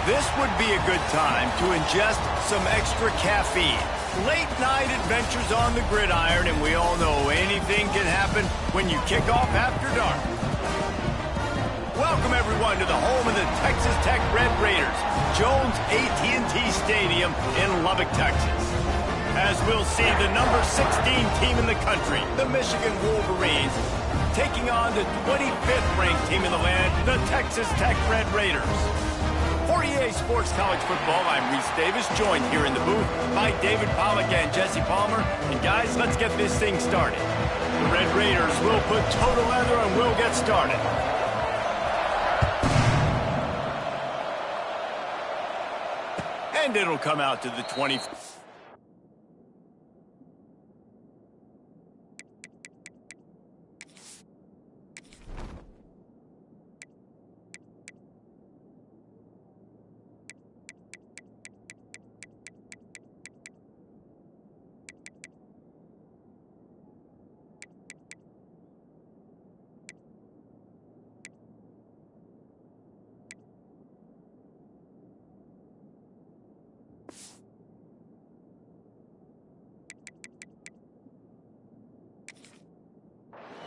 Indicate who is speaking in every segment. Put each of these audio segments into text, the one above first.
Speaker 1: This would be a good time to ingest some extra caffeine. Late night adventures on the gridiron, and we all know anything can happen when you kick off after dark. Welcome everyone to the home of the Texas Tech Red Raiders, Jones AT&T Stadium in Lubbock, Texas. As we'll see the number 16 team in the country, the Michigan Wolverines, taking on the 25th ranked team in the land, the Texas Tech Red Raiders. For EA Sports College Football, I'm Reese Davis, joined here in the booth by David Pollack and Jesse Palmer. And guys, let's get this thing started. The Red Raiders will put toe to leather and we'll get started. And it'll come out to the 20.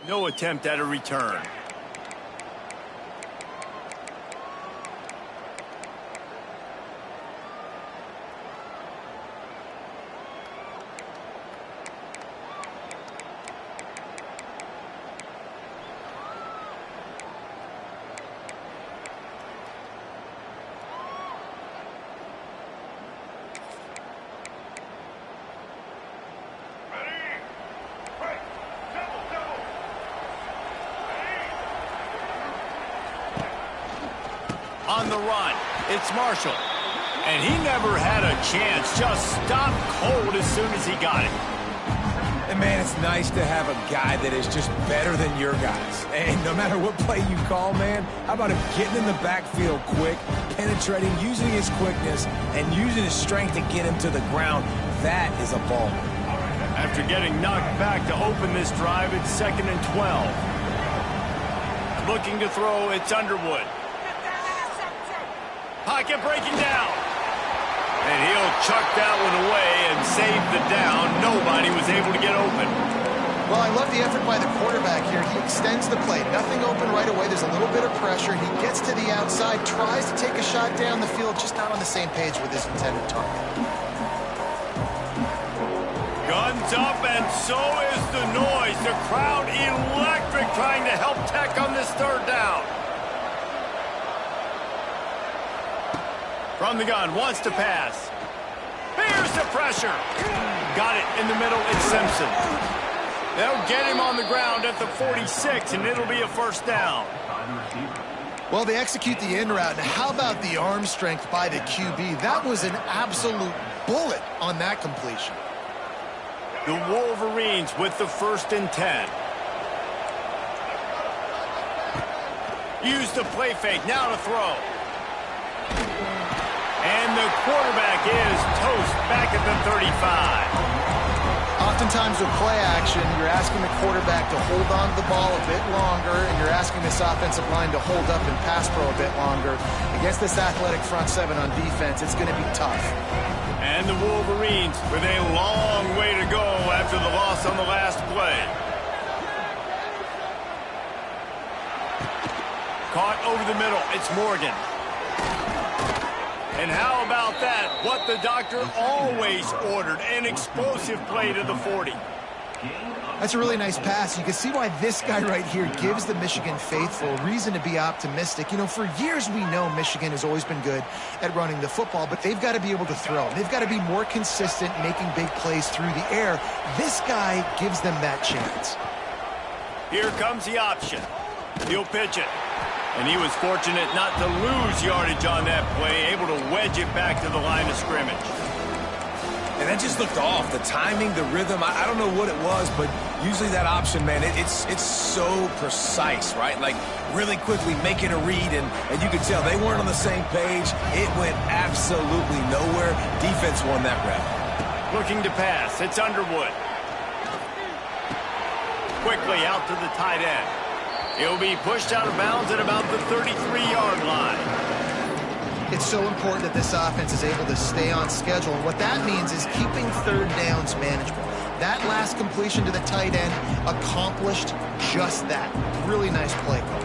Speaker 1: No attempt at a return. On the run, it's Marshall. And he never had a chance, just stopped cold as soon as he got it.
Speaker 2: And man, it's nice to have a guy that is just better than your guys. And no matter what play you call, man, how about him getting in the backfield quick, penetrating, using his quickness, and using his strength to get him to the ground. That is a ball.
Speaker 1: After getting knocked back to open this drive, it's 2nd and 12. Looking to throw, it's Underwood. Pocket breaking down. And he'll chuck that one away and save the down. Nobody was able to get open.
Speaker 3: Well, I love the effort by the quarterback here. He extends the play. Nothing open right away. There's a little bit of pressure. He gets to the outside, tries to take a shot down the field, just not on the same page with his intended target.
Speaker 1: Guns up, and so is the noise. The crowd electric, trying to help Tech on this 3rd down. From the gun, wants to pass. Here's the pressure. Got it in the middle, it's Simpson. They'll get him on the ground at the 46, and it'll be a 1st down.
Speaker 3: Well, they execute the in route. Now, how about the arm strength by the QB? That was an absolute bullet on that completion.
Speaker 1: The Wolverines with the 1st and 10. Use the play fake, now to throw. And the quarterback is toast back at the 35.
Speaker 3: Oftentimes with play action, you're asking the quarterback to hold on to the ball a bit longer, and you're asking this offensive line to hold up and pass pro a bit longer. Against this athletic front 7 on defense, it's going to be tough.
Speaker 1: And the Wolverines with a long way to go after the loss on the last play. Caught over the middle, it's Morgan. And how about about that? What the doctor always ordered, an explosive play to the 40.
Speaker 3: That's a really nice pass. You can see why this guy right here gives the Michigan faithful reason to be optimistic. You know, for years we know Michigan has always been good at running the football, but they've got to be able to throw. They've got to be more consistent making big plays through the air. This guy gives them that chance.
Speaker 1: Here comes the option. He'll pitch it. And he was fortunate not to lose yardage on that play, able to wedge it back to the line of scrimmage.
Speaker 2: And that just looked off. The timing, the rhythm, I don't know what it was, but usually that option, man, it's so precise, right? Like really quickly making a read, and you could tell they weren't on the same page. It went absolutely nowhere. Defense won that rep.
Speaker 1: Looking to pass. It's Underwood. Quickly out to the tight end. He'll be pushed out of bounds at about the 33-yard line.
Speaker 3: It's so important that this offense is able to stay on schedule. And what that means is keeping third downs manageable. That last completion to the tight end accomplished just that. Really nice play call.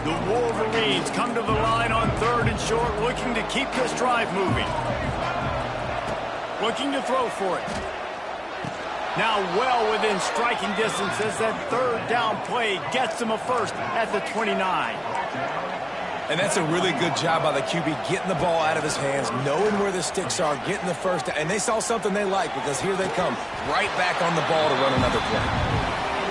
Speaker 1: The Wolverines come to the line on 3rd and short, looking to keep this drive moving. Looking to throw for it. Now well within striking distance as that 3rd down play gets them a first at the 29.
Speaker 2: And that's a really good job by the QB, getting the ball out of his hands, knowing where the sticks are, getting the first down. And they saw something they like, because here they come, right back on the ball to run another play.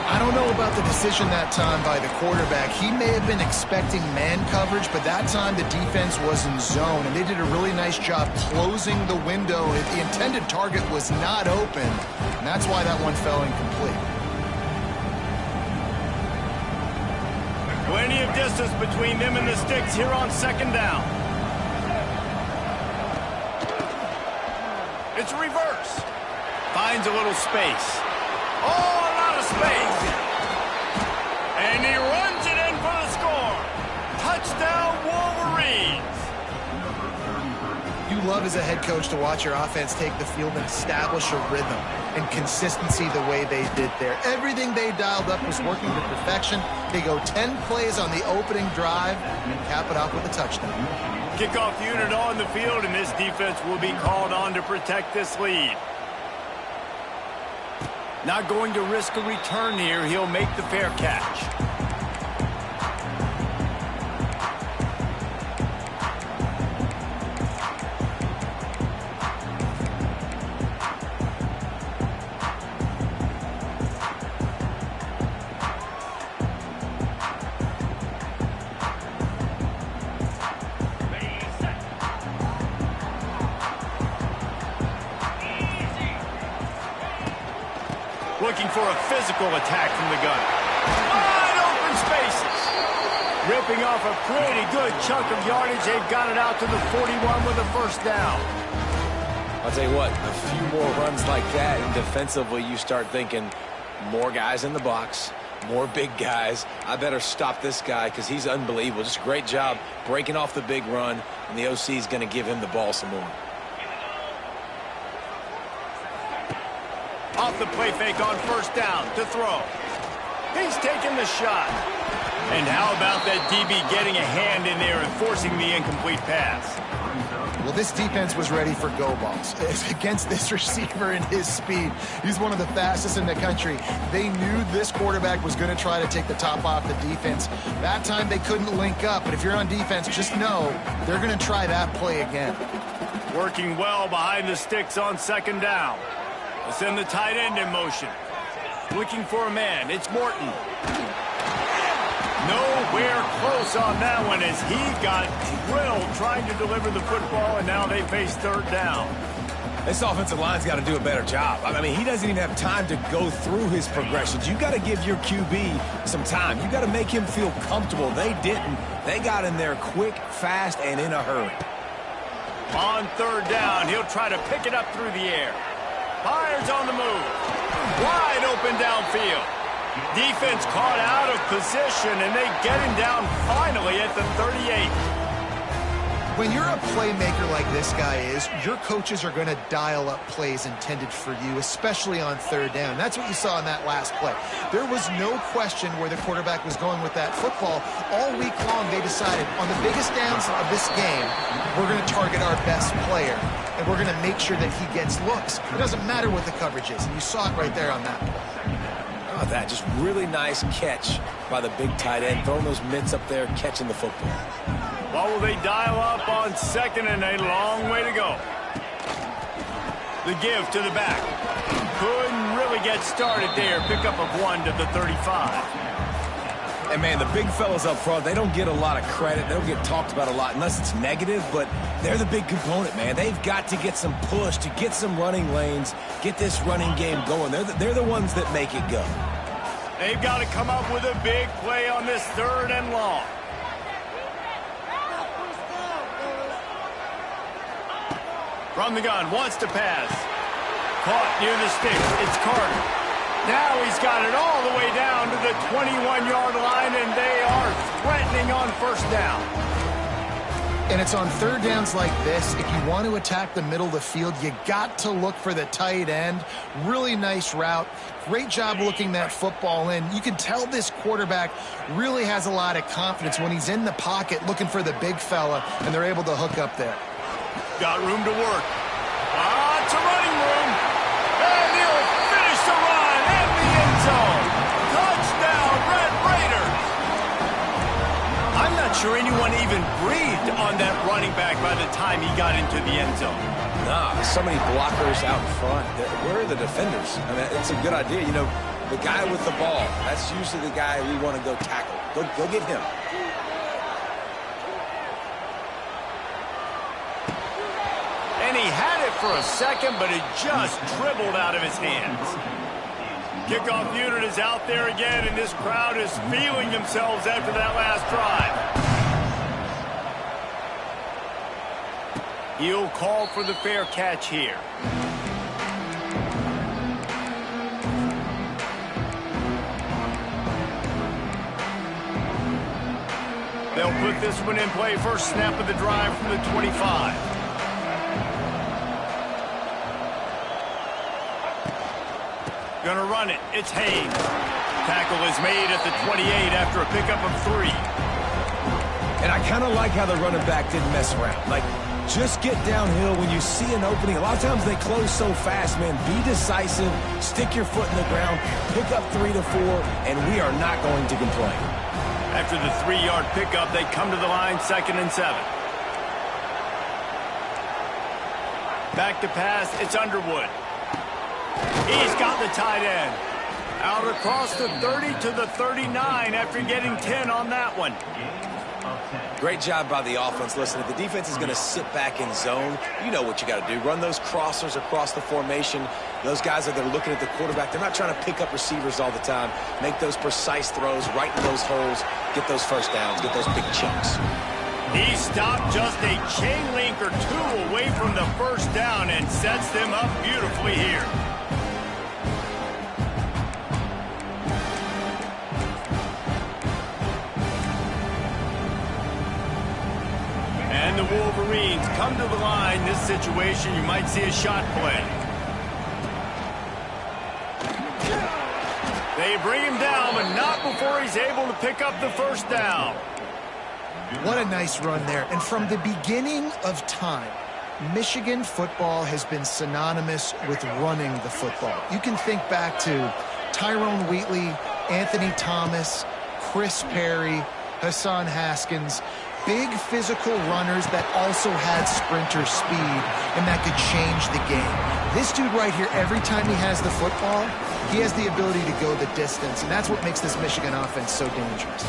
Speaker 3: I don't know about the decision that time by the quarterback. He may have been expecting man coverage, but that time the defense was in zone, and they did a really nice job closing the window. The intended target was not open, and that's why that one fell incomplete.
Speaker 1: Plenty of distance between them and the sticks here on 2nd down. It's a reverse. Finds a little space. Oh, a lot of space. And he runs it in for the score. Touchdown, Wolverines.
Speaker 3: You love as a head coach to watch your offense take the field and establish a rhythm and consistency the way they did there. Everything they dialed up was working to perfection. They go 10 plays on the opening drive and cap it off with a touchdown.
Speaker 1: Kickoff unit on the field, and this defense will be called on to protect this lead. Not going to risk a return here. He'll make the fair catch. Looking for a physical attack from the gun. Wide open spaces. Ripping off a pretty good chunk of yardage. They've got it out to the 41 with a first down.
Speaker 2: I'll tell you what, a few more runs like that, and defensively you start thinking more guys in the box, more big guys. I better stop this guy because he's unbelievable. Just a great job breaking off the big run, and the OC is going to give him the ball some more.
Speaker 1: Off the play fake on first down to throw. He's taking the shot. And how about that DB getting a hand in there and forcing the incomplete pass?
Speaker 3: Well, this defense was ready for go balls. Against this receiver and his speed, he's one of the fastest in the country. They knew this quarterback was going to try to take the top off the defense. That time they couldn't link up, but if you're on defense, just know they're going to try that play again.
Speaker 1: Working well behind the sticks on 2nd down. Send the tight end in motion. Looking for a man. It's Morton. Nowhere close on that one as he got drilled trying to deliver the football, and now they face 3rd down.
Speaker 2: This offensive line's got to do a better job. I mean, he doesn't even have time to go through his progressions. You got to give your QB some time. You got to make him feel comfortable. They didn't. They got in there quick, fast, and in a hurry.
Speaker 1: On 3rd down, he'll try to pick it up through the air. Fires on the move. Wide open downfield. Defense caught out of position, and they get him down finally at the 38.
Speaker 3: When you're a playmaker like this guy is, your coaches are going to dial up plays intended for you, especially on third down. That's what you saw in that last play. There was no question where the quarterback was going with that football. All week long, they decided on the biggest downs of this game, we're going to target our best player, and we're going to make sure that he gets looks. It doesn't matter what the coverage is, and you saw it right there on that play.
Speaker 2: Oh, that just really nice catch by the big tight end, throwing those mitts up there, catching the football.
Speaker 1: What will they dial up on second and a long way to go? The give to the back. Couldn't really get started there. Pickup of 1 to the 35.
Speaker 2: And, man, the big fellas up front, they don't get a lot of credit. They don't get talked about a lot unless it's negative, but they're the big component, man. They've got to get some push, to get some running lanes, get this running game going. They're the ones that make it go.
Speaker 1: They've got to come up with a big play on this third and long. From the gun, wants to pass. Caught near the sticks. It's Carter. Now he's got it all the way down to the 21-yard line, and they are threatening on first down.
Speaker 3: And it's on third downs like this. If you want to attack the middle of the field, you got to look for the tight end. Really nice route. Great job looking that football in. You can tell this quarterback really has a lot of confidence when he's in the pocket looking for the big fella, and they're able to hook up there.
Speaker 1: Got room to work. It's a running room. And he'll finish the run in the end zone. Touchdown, Red Raiders. I'm not sure anyone even breathed on that running back by the time he got into the end zone.
Speaker 2: Nah, so many blockers out in front. Where are the defenders? I mean, it's a good idea. You know, the guy with the ball, that's usually the guy we want to go tackle. Go get him.
Speaker 1: And he had it for a second, but it just dribbled out of his hands. Kickoff unit is out there again, and this crowd is feeling themselves after that last drive. He'll call for the fair catch here. They'll put this one in play. First snap of the drive from the 25. Gonna run it. It's Haynes. Tackle is made at the 28 after a pickup of 3.
Speaker 2: And I kind of like how the running back didn't mess around. Like, just get downhill when you see an opening. A lot of times they close so fast, man. Be decisive. Stick your foot in the ground. Pick up 3 to 4, and we are not going to complain.
Speaker 1: After the 3-yard pickup, they come to the line, 2nd and 7. Back to pass. It's Underwood. He's got the tight end. Out across the 30 to the 39 after getting 10 on that one.
Speaker 2: Great job by the offense. Listen, if the defense is going to sit back in zone, you know what you got to do. Run those crossers across the formation. Those guys that are looking at the quarterback, they're not trying to pick up receivers all the time. Make those precise throws right in those holes. Get those first downs. Get those big chunks.
Speaker 1: He stopped just a chain link or 2 away from the first down and sets them up beautifully here. And the Wolverines come to the line. This situation, you might see a shot play. They bring him down, but not before he's able to pick up the first down.
Speaker 3: What a nice run there. And from the beginning of time, Michigan football has been synonymous with running the football. You can think back to Tyrone Wheatley, Anthony Thomas, Chris Perry, Hassan Haskins. Big physical runners that also had sprinter speed and that could change the game. This dude right here, every time he has the football, he has the ability to go the distance, and that's what makes this Michigan offense so dangerous.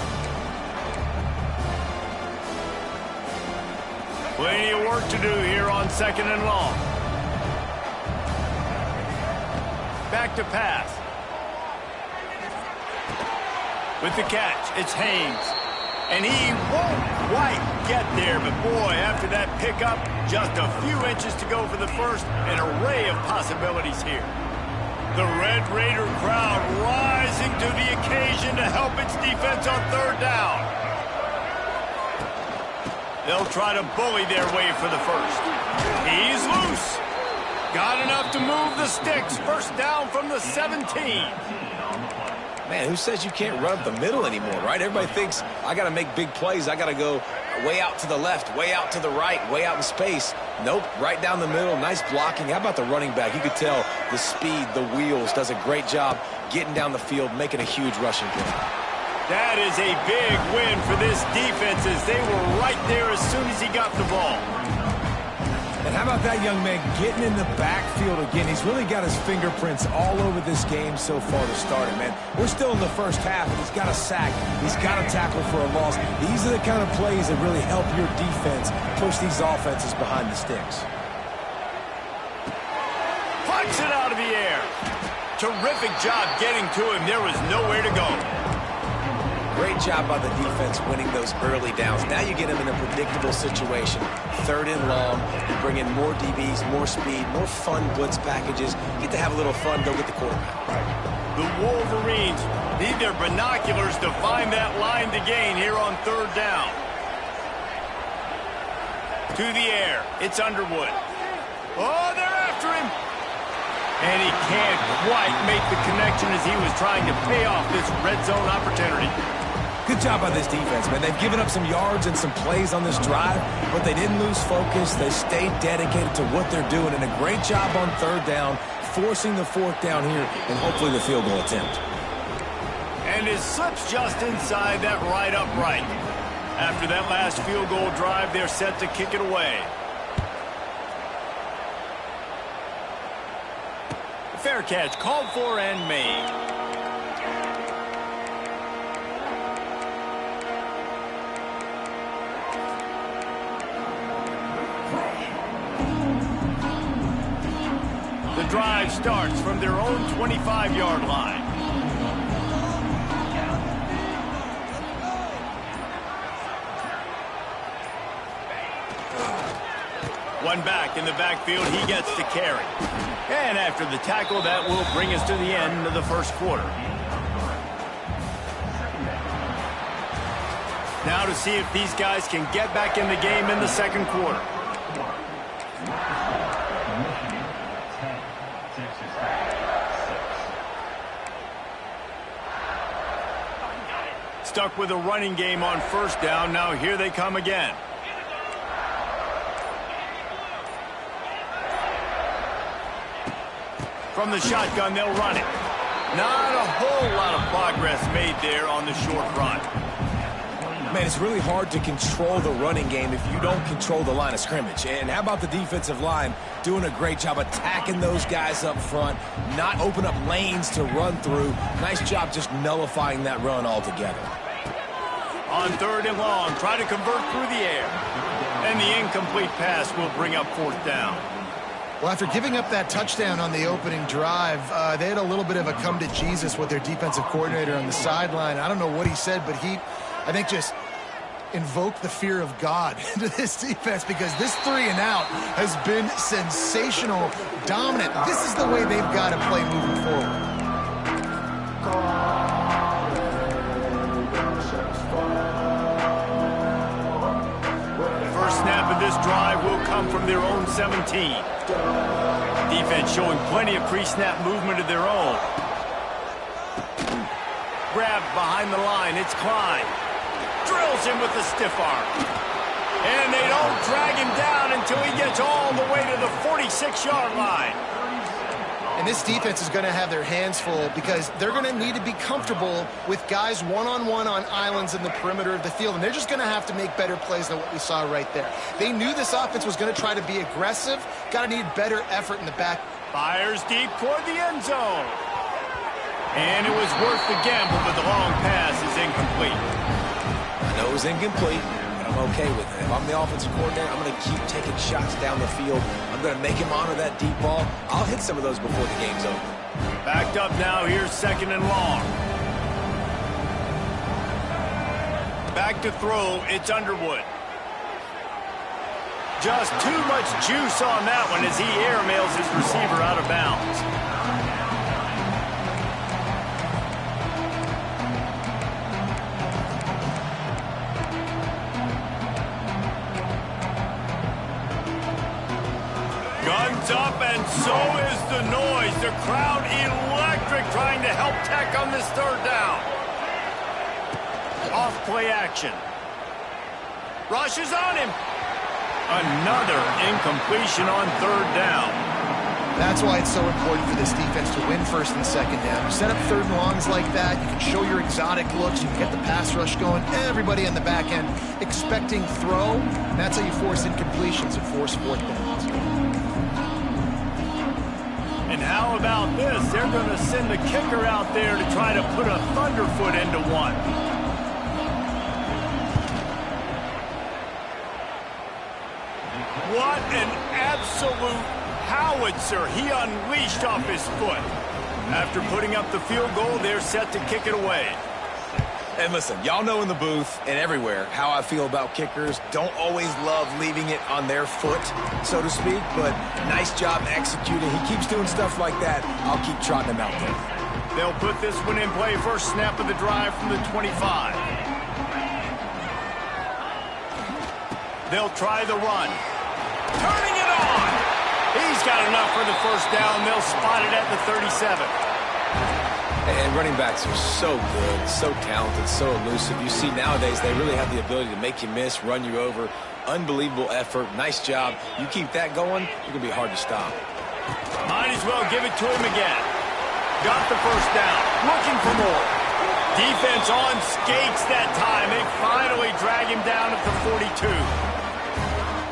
Speaker 1: Plenty of work to do here on 2nd and long. Back to pass. With the catch, it's Haynes. And he won't quite get there, but boy, after that pickup, just a few inches to go for the first. An array of possibilities here. The Red Raider crowd rising to the occasion to help its defense on 3rd down. They'll try to bully their way for the first. He's loose. Got enough to move the sticks. First down from the 17.
Speaker 2: Man, who says you can't run up the middle anymore, right? Everybody thinks I got to make big plays. I got to go way out to the left, way out to the right, way out in space. Nope, right down the middle. Nice blocking. How about the running back? You could tell the speed, the wheels, does a great job getting down the field, making a huge rushing play.
Speaker 1: That is a big win for this defense as they were right there as soon as he got the ball.
Speaker 2: And how about that young man getting in the backfield again? He's really got his fingerprints all over this game so far to start it, man. We're still in the first half, and he's got a sack. He's got a tackle for a loss. These are the kind of plays that really help your defense push these offenses behind the sticks.
Speaker 1: Punch it out of the air. Terrific job getting to him. There was nowhere to go.
Speaker 2: Great job by the defense winning those early downs. Now you get them in a predictable situation. 3rd and long. You bring in more DBs, more speed, more fun blitz packages. You get to have a little fun, go get the quarterback.
Speaker 1: The Wolverines need their binoculars to find that line to gain here on 3rd down. To the air. It's Underwood. Oh, they're after him. And he can't quite make the connection as he was trying to pay off this red zone opportunity.
Speaker 2: Good job by this defense, man. They've given up some yards and some plays on this drive, but they didn't lose focus. They stayed dedicated to what they're doing, and a great job on 3rd down, forcing the 4th down here, and hopefully the field goal attempt.
Speaker 1: And his slips just inside that right upright. After that last field goal drive, they're set to kick it away. Fair catch called for and made. The drive starts from their own 25-yard line. One back in the backfield, he gets to carry. And after the tackle, that will bring us to the end of the first quarter. Now to see if these guys can get back in the game in the second quarter. Stuck with a running game on 1st down. Now here they come again. From the shotgun, they'll run it. Not a whole lot of progress made there on the short run.
Speaker 2: Man, it's really hard to control the running game if you don't control the line of scrimmage. And how about the defensive line doing a great job attacking those guys up front, not open up lanes to run through. Nice job just nullifying that run altogether.
Speaker 1: On 3rd and long, try to convert through the air. And the incomplete pass will bring up 4th down.
Speaker 3: Well, after giving up that touchdown on the opening drive, they had a little bit of a come to Jesus with their defensive coordinator on the sideline. I don't know what he said, but he, I think, just invoked the fear of God into this defense because this 3 and out has been sensational, dominant. This is the way they've got to play moving forward.
Speaker 1: First snap of this drive will come from their own 17. Defense showing plenty of pre-snap movement of their own. Grabbed behind the line, it's Klein. Drills him with the stiff arm. And they don't drag him down until he gets all the way to the 46-yard line.
Speaker 3: And this defense is going to have their hands full because they're going to need to be comfortable with guys one-on-one on islands in the perimeter of the field. And they're just going to have to make better plays than what we saw right there. They knew this offense was going to try to be aggressive. Got to need better effort in the back.
Speaker 1: Fires deep toward the end zone. And it was worth the gamble, but the long pass is incomplete.
Speaker 2: I know it was incomplete, but I'm okay with it. If I'm the offensive coordinator, I'm going to keep taking shots down the field. I'm going to make him honor that deep ball. I'll hit some of those before the game's over.
Speaker 1: Backed up now, here's 2nd and long. Back to throw, it's Underwood. Just too much juice on that one as he airmails his receiver out of bounds. Heads up, and so is the noise. The crowd electric trying to help Tech on this third down. Off play action. Rushes on him. Another incompletion on third down.
Speaker 3: That's why it's so important for this defense to win first and second down. You set up third and longs like that, you can show your exotic looks, you can get the pass rush going, everybody in the back end expecting throw, and that's how you force incompletions and force fourth downs.
Speaker 1: And how about this? They're going to send the kicker out there to try to put a thunderfoot into one. What an absolute howitzer he unleashed off his foot. After putting up the field goal, they're set to kick it away.
Speaker 2: And listen, y'all know in the booth and everywhere how I feel about kickers. Don't always love leaving it on their foot, so to speak, but nice job executing. He keeps doing stuff like that. I'll keep trotting him out there.
Speaker 1: They'll put this one in play. First snap of the drive from the 25. They'll try the run. Turning it on. He's got enough for the first down. They'll spot it at the 37.
Speaker 2: And running backs are so good, so talented, so elusive. You see nowadays they really have the ability to make you miss, run you over. Unbelievable effort. Nice job. You keep that going, you're going to be hard to stop.
Speaker 1: Might as well give it to him again. Got the first down. Looking for more. Defense on skates that time. They finally drag him down at the 42.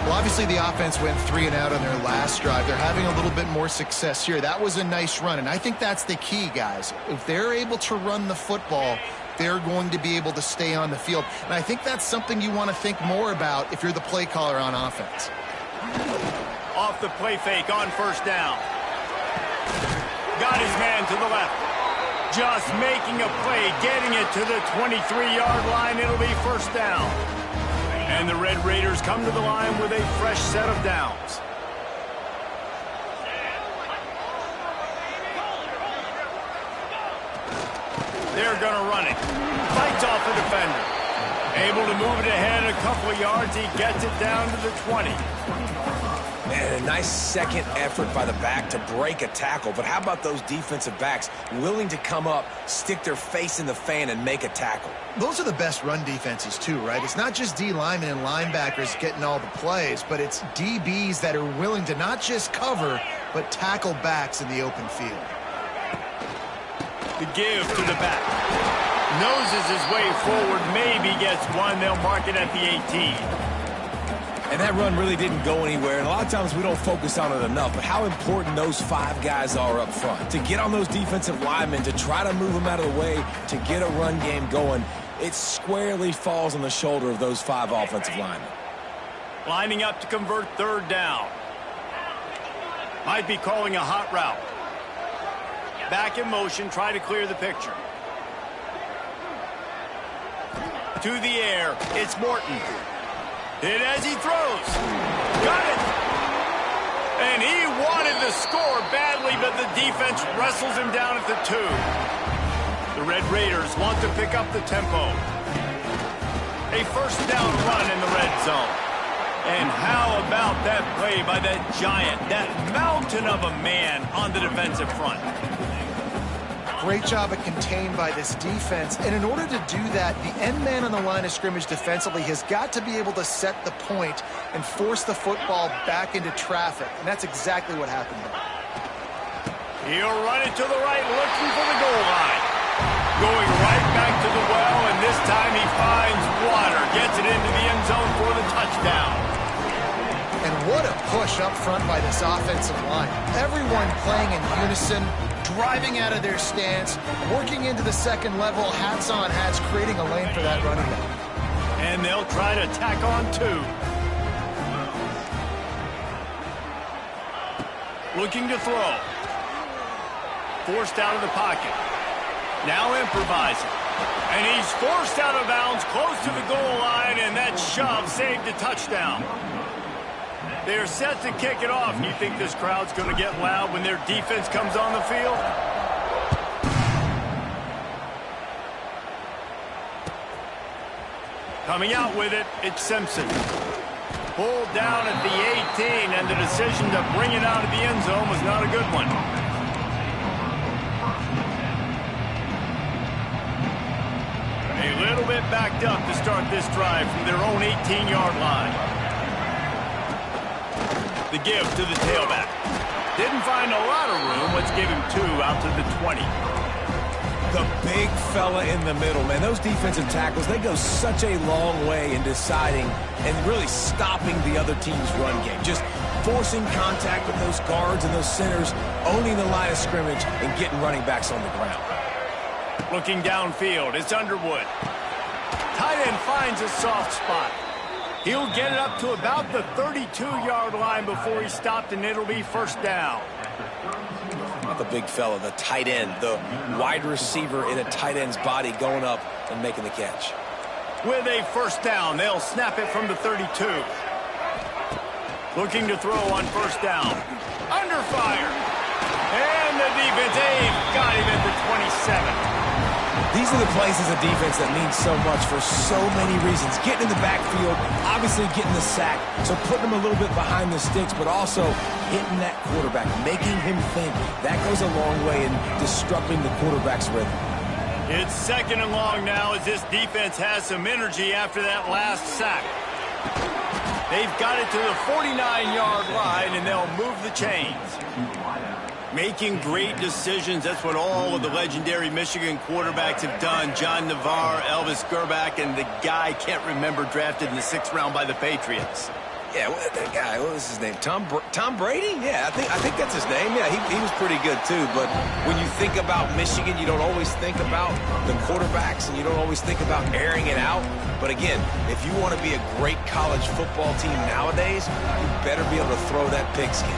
Speaker 3: Well, obviously the offense went 3 and out on their last drive. They're having a little bit more success here. That was a nice run, and I think that's the key, guys. If they're able to run the football, they're going to be able to stay on the field. And I think that's something you want to think more about if you're the play caller on offense.
Speaker 1: Off the play fake on first down. Got his man to the left. Just making a play, getting it to the 23-yard line. It'll be first down. And the Red Raiders come to the line with a fresh set of downs. They're going to run it. Fights off the defender. Able to move it ahead a couple of yards. He gets it down to the 20.
Speaker 2: And a nice second effort by the back to break a tackle. But how about those defensive backs willing to come up, stick their face in the fan, and make a tackle?
Speaker 3: Those are the best run defenses too, right? It's not just D linemen and linebackers getting all the plays, but it's DBs that are willing to not just cover, but tackle backs in the open field.
Speaker 1: The give to the back. Noses his way forward, maybe gets one. They'll mark it at the 18.
Speaker 2: And that run really didn't go anywhere, and a lot of times we don't focus on it enough, but how important those 5 guys are up front. To get on those defensive linemen, to try to move them out of the way, to get a run game going, it squarely falls on the shoulder of those 5 offensive linemen.
Speaker 1: Lining up to convert third down. Might be calling a hot route. Back in motion, try to clear the picture. To the air, it's Morton. Hit as he throws. Got it. And he wanted to score badly, but the defense wrestles him down at the 2. The Red Raiders want to pick up the tempo. A first down run in the red zone. And how about that play by that giant, that mountain of a man on the defensive front?
Speaker 3: Great job of contained by this defense. And in order to do that, the end man on the line of scrimmage defensively has got to be able to set the point and force the football back into traffic. And that's exactly what happened there.
Speaker 1: He'll run it to the right, looking for the goal line. Going right back to the well, and this time he finds water. Gets it into the end zone for the touchdown.
Speaker 3: And what a push up front by this offensive line. Everyone playing in unison, driving out of their stance, working into the second level, hats on hats, creating a lane for that running back.
Speaker 1: And they'll try to tack on 2. Looking to throw. Forced out of the pocket. Now improvising. And he's forced out of bounds, close to the goal line, and that shove saved a touchdown. They're set to kick it off. You think this crowd's going to get loud when their defense comes on the field? Coming out with it, it's Simpson. Pulled down at the 18, and the decision to bring it out of the end zone was not a good one. A little bit backed up to start this drive from their own 18-yard line. The give to the tailback. Didn't find a lot of room. Let's give him 2 out to the 20.
Speaker 2: The big fella in the middle, man. Those defensive tackles, they go such a long way in deciding and really stopping the other team's run game. Just forcing contact with those guards and those centers, owning the line of scrimmage, and getting running backs on the ground.
Speaker 1: Looking downfield, it's Underwood. Tight end finds a soft spot. He'll get it up to about the 32-yard line before he's stopped, and it'll be first down.
Speaker 2: Not the big fella, the tight end, the wide receiver in a tight end's body going up and making the catch.
Speaker 1: With a first down, they'll snap it from the 32. Looking to throw on first down. Under fire. And the defense, got him at the 27.
Speaker 2: These are the plays as a defense that mean so much for so many reasons. Getting in the backfield, obviously getting the sack, so putting him a little bit behind the sticks, but also hitting that quarterback, making him think. That goes a long way in disrupting the quarterback's rhythm.
Speaker 1: It's second and long now as this defense has some energy after that last sack. They've got it to the 49-yard line, and they'll move the chains. Making great decisions, that's what all of the legendary Michigan quarterbacks have done. John Navarre, Elvis Gerbach, and the guy, can't remember, drafted in the 6th round by the Patriots.
Speaker 2: Yeah, that guy, what was his name? Tom Brady? Yeah, I think that's his name. Yeah, he was pretty good too. But when you think about Michigan, you don't always think about the quarterbacks, and you don't always think about airing it out. But again, if you want to be a great college football team nowadays, you better be able to throw that pigskin.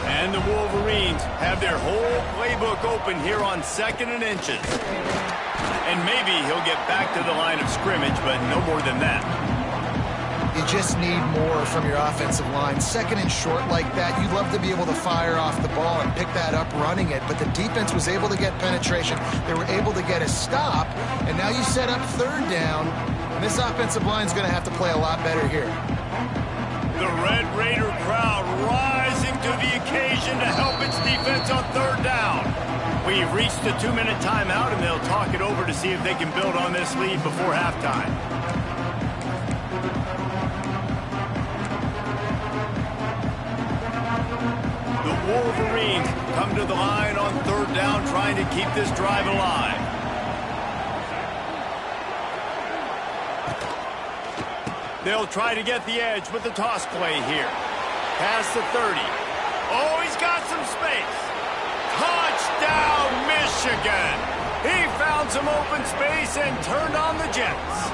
Speaker 1: And the Wolverines have their whole playbook open here on 2nd and inches. And maybe he'll get back to the line of scrimmage, but no more than that.
Speaker 3: You just need more from your offensive line. 2nd and short like that, you'd love to be able to fire off the ball and pick that up running it, but the defense was able to get penetration. They were able to get a stop, and now you set up 3rd down, and this offensive line is going to have to play a lot better here.
Speaker 1: The Red Raider crowd rising to the occasion to help its defense on 3rd down. We've reached the 2-minute timeout, and they'll talk it over to see if they can build on this lead before halftime. The Wolverines come to the line on 3rd down, trying to keep this drive alive. They'll try to get the edge with the toss play here. Past the 30. Oh, he's got some space. Touchdown, Michigan! He found some open space and turned on the Jets.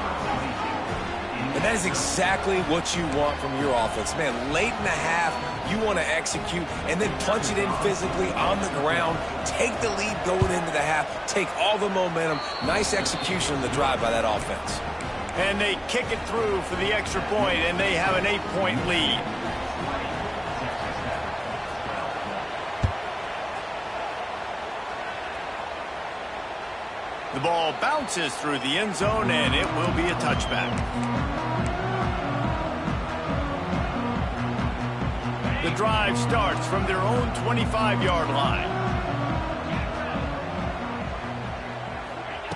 Speaker 2: And that is exactly what you want from your offense. Man, late in the half, you want to execute and then punch it in physically on the ground. Take the lead going into the half. Take all the momentum. Nice execution in the drive by that offense.
Speaker 1: And they kick it through for the extra point, and they have an 8-point lead. The ball bounces through the end zone, and it will be a touchback. The drive starts from their own 25-yard line.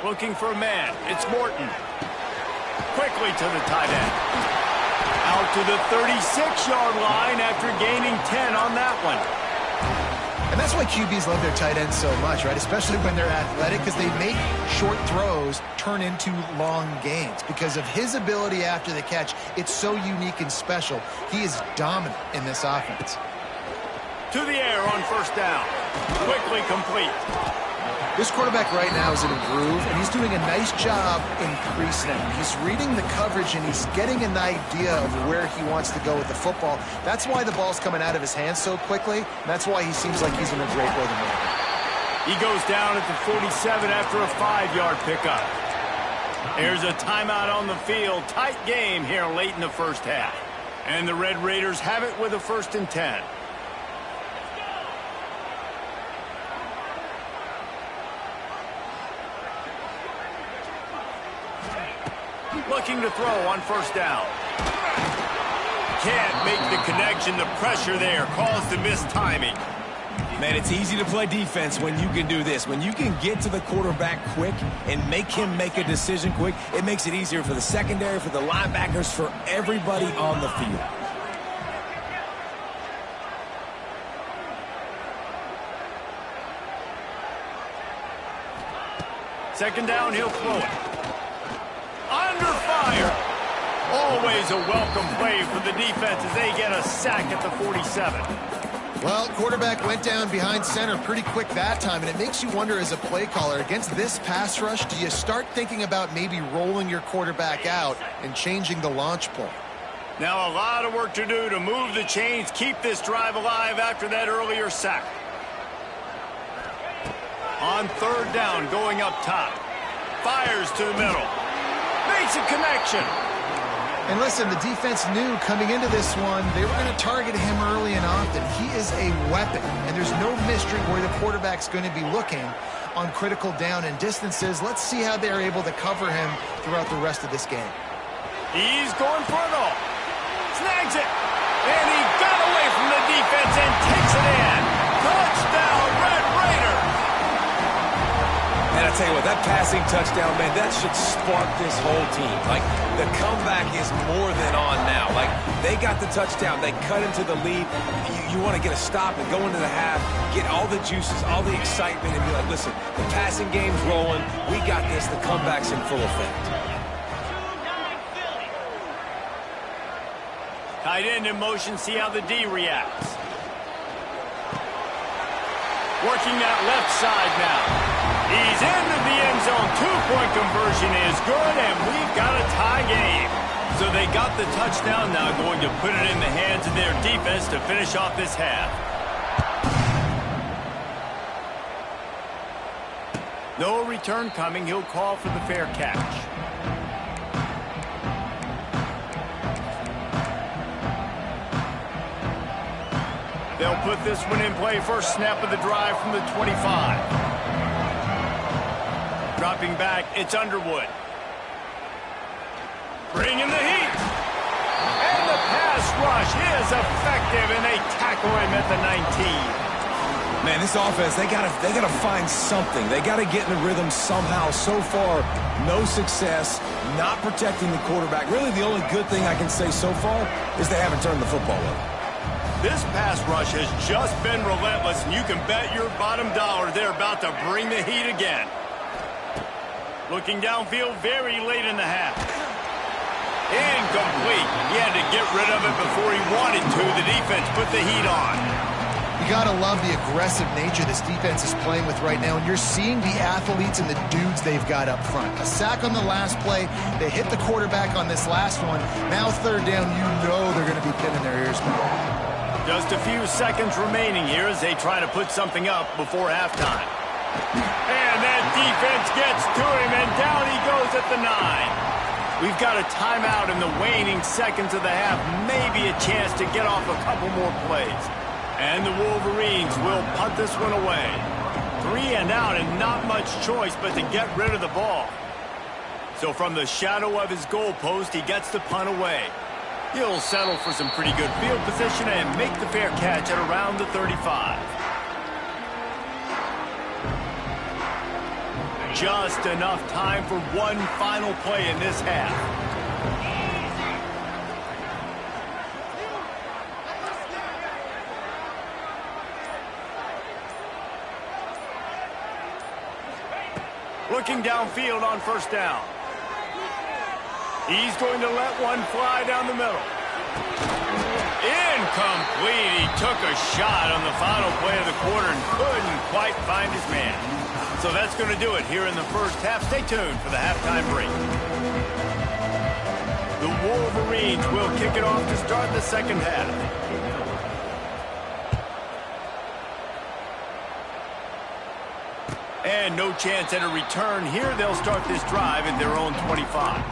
Speaker 1: Looking for a man. It's Morton. Quickly to the tight end. Out to the 36-yard line after gaining 10 on that one.
Speaker 3: And that's why QBs love their tight ends so much, right? Especially when they're athletic, because they make short throws turn into long gains. Because of his ability after the catch, it's so unique and special. He is dominant in this offense.
Speaker 1: To the air on first down. Quickly complete.
Speaker 3: This quarterback right now is in a groove, and he's doing a nice job increasing it. He's reading the coverage, and he's getting an idea of where he wants to go with the football. That's why the ball's coming out of his hands so quickly. That's why he seems like he's in a great rhythm right now.
Speaker 1: He goes down at the 47 after a 5-yard pickup. There's a timeout on the field. Tight game here late in the first half. And the Red Raiders have it with a 1st and 10. Looking to throw on first down. can't make the connection. The pressure there caused the missed timing.
Speaker 2: Man, it's easy to play defense when you can do this. When you can get to the quarterback quick and make him make a decision quick, it makes it easier for the secondary, for the linebackers, for everybody on the field.
Speaker 1: Second down, he'll throw it. Under fire. Always a welcome play for the defense as they get a sack at the 47.
Speaker 3: Well, quarterback went down behind center pretty quick that time, and it makes you wonder as a play caller, against this pass rush, do you start thinking about maybe rolling your quarterback out and changing the launch point?
Speaker 1: Now a lot of work to do to move the chains, keep this drive alive after that earlier sack. On third down, going up top. Fires to the middle. Makes a connection.
Speaker 3: And listen, the defense knew coming into this one, they were going to target him early and often. He is a weapon, and there's no mystery where the quarterback's going to be looking on critical down and distances. Let's see how they're able to cover him throughout the rest of this game.
Speaker 1: He's going for it all. Snags it. And he got away from the defense and takes it in. Touchdown, Red Raiders.
Speaker 2: And I tell you what, that passing touchdown, man, that should spark this whole team. Like, the comeback is more than on now. Like, they got the touchdown. They cut into the lead. You want to get a stop and go into the half, get all the juices, all the excitement, and be like, listen, the passing game's rolling. We got this. The comeback's in full effect.
Speaker 1: Tight end in motion. See how the D reacts. Working that left side now. He's into the end zone. Two-point conversion is good, and we've got a tie game. So they got the touchdown, now going to put it in the hands of their defense to finish off this half. No return coming. He'll call for the fair catch. They'll put this one in play. First snap of the drive from the 25. Dropping back, it's Underwood. Bringing the heat. And the pass rush is effective, and they tackle him at the 19.
Speaker 2: Man, this offense, they gotta find something. They gotta get in the rhythm somehow. So far, no success, not protecting the quarterback. Really, the only good thing I can say so far is they haven't turned the football over.
Speaker 1: This pass rush has just been relentless, and you can bet your bottom dollar they're about to bring the heat again. Looking downfield very late in the half. Incomplete. He had to get rid of it before he wanted to. The defense put the heat on.
Speaker 3: You got to love the aggressive nature this defense is playing with right now, and you're seeing the athletes and the dudes they've got up front. A sack on the last play. They hit the quarterback on this last one. Now third down, you know they're going to be pinning their ears back.
Speaker 1: Just a few seconds remaining here as they try to put something up before halftime. And that defense gets to him, and down he goes at the 9. We've got a timeout in the waning seconds of the half. Maybe a chance to get off a couple more plays. And the Wolverines will punt this one away. 3 and out, and not much choice but to get rid of the ball. So from the shadow of his goalpost, he gets the punt away. He'll settle for some pretty good field position and make the fair catch at around the 35. Just enough time for one final play in this half. Looking downfield on first down. He's going to let one fly down the middle. Incomplete. He took a shot on the final play of the quarter and couldn't quite find his man. So that's going to do it here in the first half. Stay tuned for the halftime break. The Wolverines will kick it off to start the second half. And no chance at a return here. They'll start this drive at their own 25.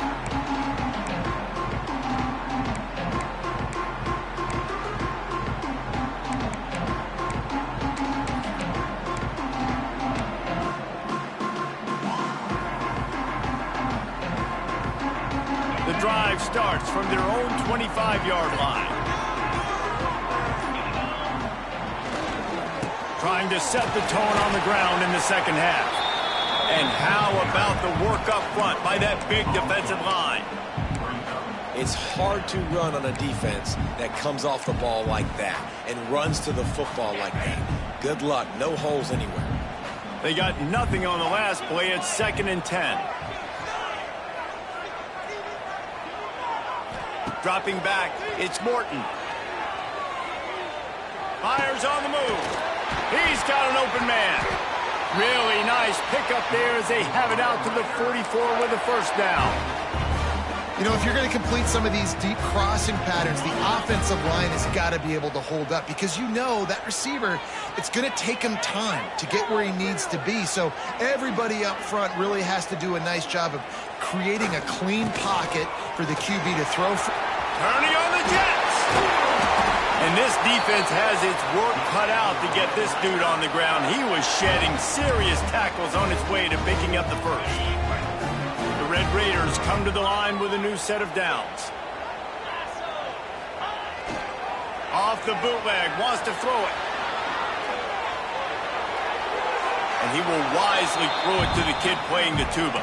Speaker 1: The drive starts from their own 25-yard line. Trying to set the tone on the ground in the second half. And how about the work up front by that big defensive line?
Speaker 2: It's hard to run on a defense that comes off the ball like that and runs to the football like that. Good luck. No holes anywhere.
Speaker 1: They got nothing on the last play. It's 2nd and 10. Dropping back, it's Morton. Fires on the move. He's got an open man. Really nice pickup there as they have it out to the 44 with a first down.
Speaker 3: You know, if you're going to complete some of these deep crossing patterns, the offensive line has got to be able to hold up because you know that receiver, it's going to take him time to get where he needs to be. So everybody up front really has to do a nice job of creating a clean pocket for the QB to throw from.
Speaker 1: Turning on the Jets. And this defense has its work cut out to get this dude on the ground. He was shedding serious tackles on his way to picking up the first. The Red Raiders come to the line with a new set of downs. Off the bootleg, wants to throw it. And he will wisely throw it to the kid playing the tuba.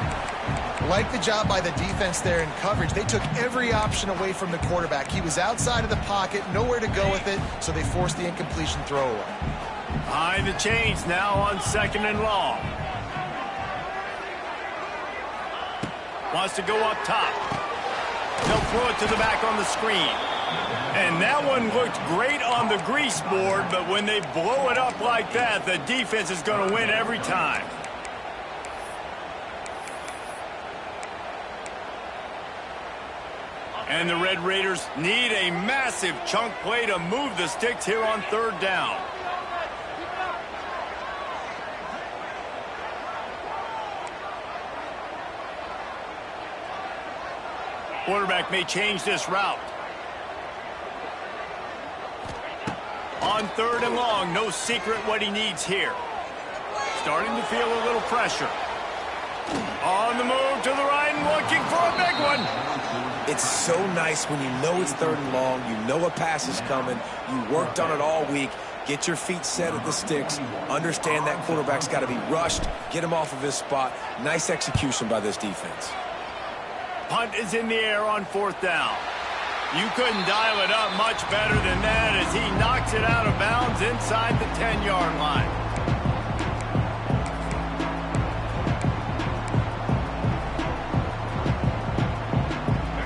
Speaker 3: Like the job by the defense there in coverage. They took every option away from the quarterback. He was outside of the pocket, nowhere to go with it, so they forced the incompletion throwaway.
Speaker 1: Behind the chains now on 2nd and long. Wants to go up top. They'll throw it to the back on the screen. And that one looked great on the grease board, but when they blow it up like that, the defense is going to win every time. And the Red Raiders need a massive chunk play to move the sticks here on 3rd down. Quarterback may change this route. On 3rd and long, no secret what he needs here. Starting to feel a little pressure. On the move to the right and looking for a big one.
Speaker 2: It's so nice when you know it's 3rd and long, you know a pass is coming, you worked on it all week, get your feet set at the sticks, understand that quarterback's got to be rushed, get him off of his spot. Nice execution by this defense.
Speaker 1: Punt is in the air on 4th down. You couldn't dial it up much better than that as he knocks it out of bounds inside the 10-yard line.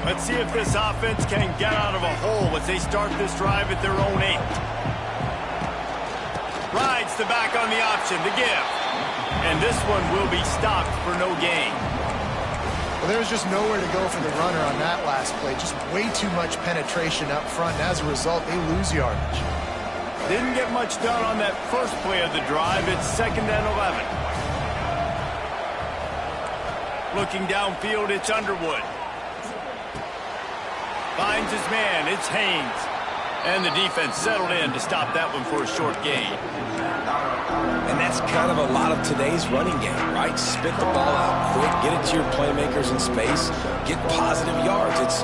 Speaker 1: Let's see if this offense can get out of a hole as they start this drive at their own 8. Rides the back on the option, the give. And this one will be stopped for no gain.
Speaker 3: Well, there's just nowhere to go for the runner on that last play. Just way too much penetration up front. And as a result, they lose yardage.
Speaker 1: Didn't get much done on that first play of the drive. It's 2nd and 11. Looking downfield, it's Underwood. Finds his man, it's Haynes. And the defense settled in to stop that one for a short gain.
Speaker 2: And that's kind of a lot of today's running game, right? Spit the ball out quick, get it to your playmakers in space, get positive yards. It's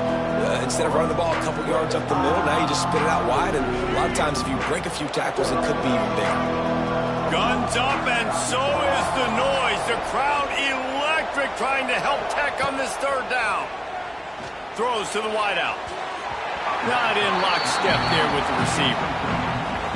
Speaker 2: instead of running the ball a couple yards up the middle, now you just spit it out wide. And a lot of times if you break a few tackles, it could be even bigger.
Speaker 1: Guns up, and so is the noise. The crowd electric trying to help Tech on this 3rd down. Throws to the wideout. Not in lockstep there with the receiver.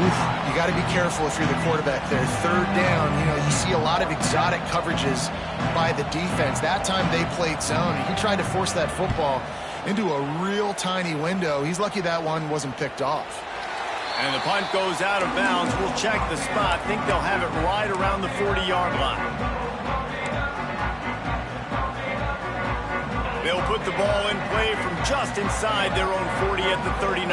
Speaker 3: Oof, you got to be careful if you're the quarterback there. 3rd down, you know, you see a lot of exotic coverages by the defense. That time they played zone, and he tried to force that football into a real tiny window. He's lucky that one wasn't picked off.
Speaker 1: And the punt goes out of bounds. We'll check the spot. Think they'll have it right around the 40-yard line. They'll put the ball in play from just inside their own 40 at the 39.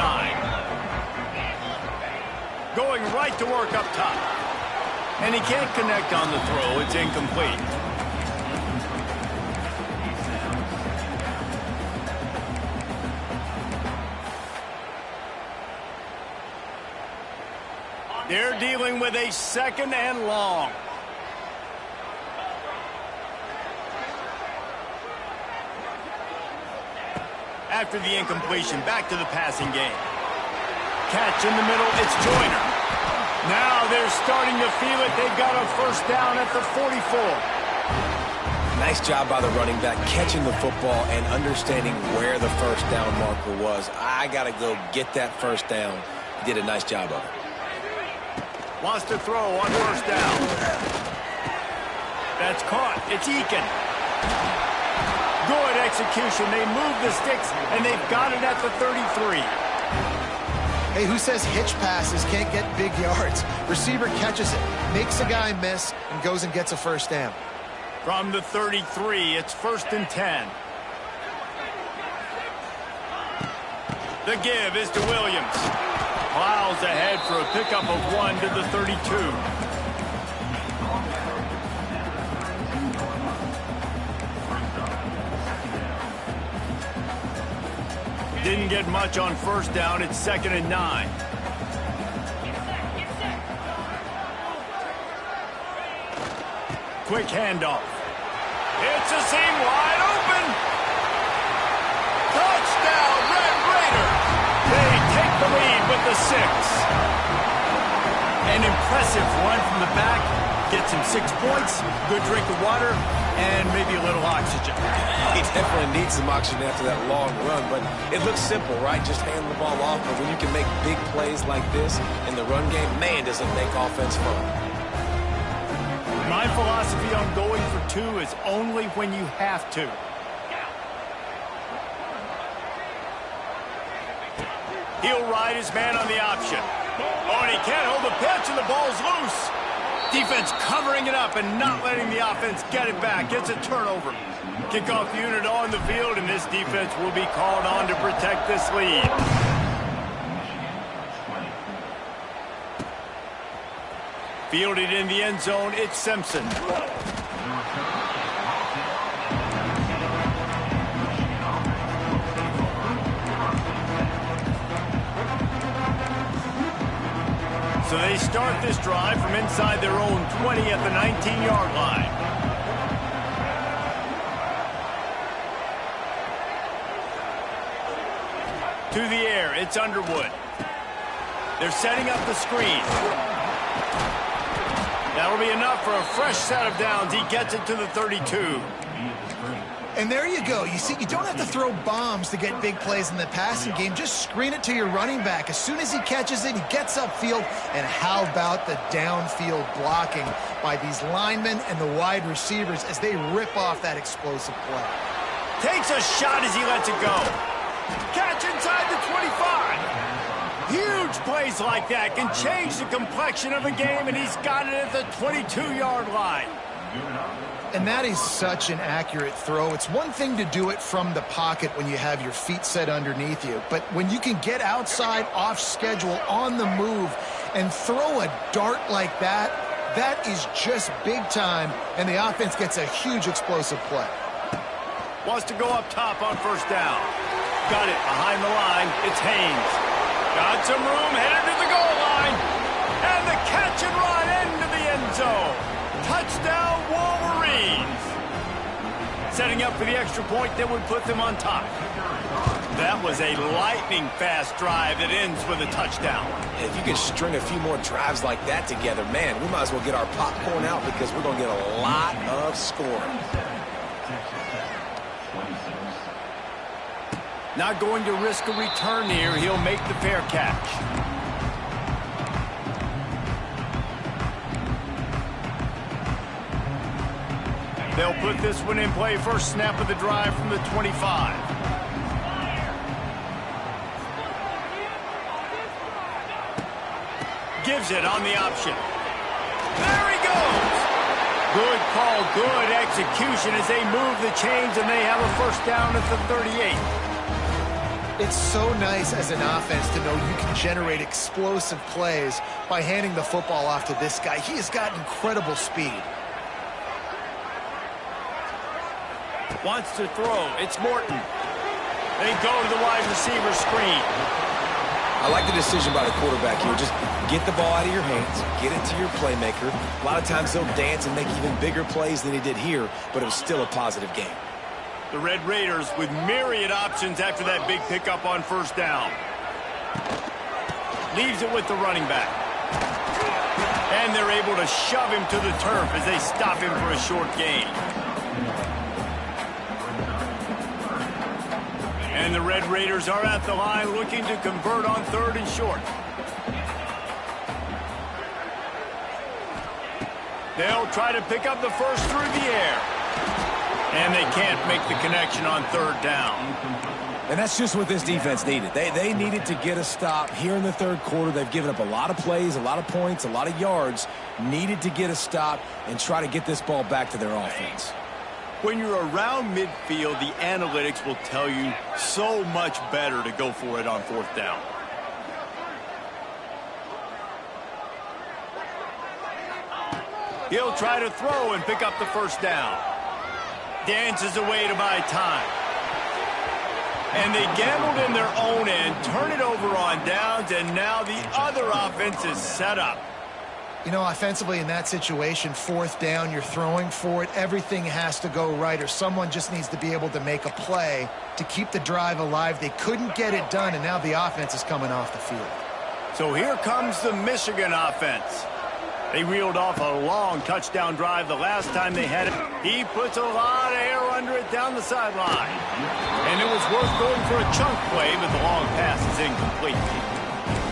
Speaker 1: Going right to work up top. And he can't connect on the throw. It's incomplete. They're dealing with a 2nd and long. After the incompletion, back to the passing game. Catch in the middle, it's Joyner. Now they're starting to feel it. They've got a first down at the 44.
Speaker 2: Nice job by the running back catching the football and understanding where the first down marker was. I got to go get that first down. He did a nice job of it.
Speaker 1: Wants to throw on first down. That's caught. It's Eakin. Good execution. They move the sticks, and they've got it at the 33.
Speaker 3: Hey, who says hitch passes can't get big yards? Receiver catches it, makes a guy miss, and goes and gets a first down.
Speaker 1: From the 33, it's 1st and 10. The give is to Williams. Plows ahead for a pickup of 1 to the 32. Didn't get much on first down. It's 2nd and 9. Quick handoff. It's a seam wide open. Touchdown, Red Raiders. They take the lead with the 6. An impressive run from the back. Gets him 6 points, good drink of water, and maybe a little oxygen.
Speaker 2: He definitely needs some oxygen after that long run, but it looks simple, right? Just hand the ball off. But when you can make big plays like this in the run game, man, does it make offense fun.
Speaker 1: My philosophy on going for 2 is only when you have to. He'll ride his man on the option. Oh, and he can't hold the pitch, and the ball's loose. Defense covering it up and not letting the offense get it back. Gets a turnover. Kickoff unit on the field, and this defense will be called on to protect this lead. Fielded in the end zone, it's Simpson. So they start this drive from inside their own 20 at the 19-yard line. To the air, it's Underwood. They're setting up the screen. That'll be enough for a fresh set of downs. He gets it to the 32.
Speaker 3: And there you go. You see, you don't have to throw bombs to get big plays in the passing game. Just screen it to your running back. As soon as he catches it, he gets upfield. And how about the downfield blocking by these linemen and the wide receivers as they rip off that explosive play?
Speaker 1: Takes a shot as he lets it go. Catch inside the 25. Huge plays like that can change the complexion of a game, and he's got it at the 22-yard line.
Speaker 3: And that is such an accurate throw. It's one thing to do it from the pocket when you have your feet set underneath you, but when you can get outside, off schedule, on the move, and throw a dart like that, that is just big time, and the offense gets a huge explosive play.
Speaker 1: Wants to go up top on first down. Got it behind the line. It's Haynes. Got some room, headed to the goal line. And the catch and run into the end zone. Touchdown, Wolverines. Setting up for the extra point that would put them on top. That was a lightning-fast drive that ends with a touchdown.
Speaker 2: If you can string a few more drives like that together, man, we might as well get our popcorn out because we're going to get a lot of scoring.
Speaker 1: Not going to risk a return here. He'll make the fair catch. They'll put this one in play. First snap of the drive from the 25. Gives it on the option. There he goes. Good call, good execution as they move the chains, and they have a first down at the 38.
Speaker 3: It's so nice as an offense to know you can generate explosive plays by handing the football off to this guy. He has got incredible speed.
Speaker 1: Wants to throw. It's Morton. They go to the wide receiver screen.
Speaker 2: I like the decision by the quarterback here. Just get the ball out of your hands, get it to your playmaker. A lot of times they'll dance and make even bigger plays than he did here, but it was still a positive game.
Speaker 1: The Red Raiders with myriad options after that big pickup on first down. Leaves it with the running back. And they're able to shove him to the turf as they stop him for a short gain. And the Red Raiders are at the line looking to convert on 3rd and short. They'll try to pick up the first through the air. And they can't make the connection on 3rd down.
Speaker 2: And that's just what this defense needed. They needed to get a stop here in the 3rd quarter. They've given up a lot of plays, a lot of points, a lot of yards. Needed to get a stop and try to get this ball back to their offense.
Speaker 1: When you're around midfield, the analytics will tell you so much better to go for it on 4th down. He'll try to throw and pick up the first down. Dances away to buy time. And they gambled in their own end, turn it over on downs, and now the other offense is set up.
Speaker 3: You know, offensively in that situation, 4th down, you're throwing for it. Everything has to go right, or someone just needs to be able to make a play to keep the drive alive. They couldn't get it done, and now the offense is coming off the field.
Speaker 1: So here comes the Michigan offense. They reeled off a long touchdown drive the last time they had it. He puts a lot of air under it down the sideline. And it was worth going for a chunk play, but the long pass is incomplete.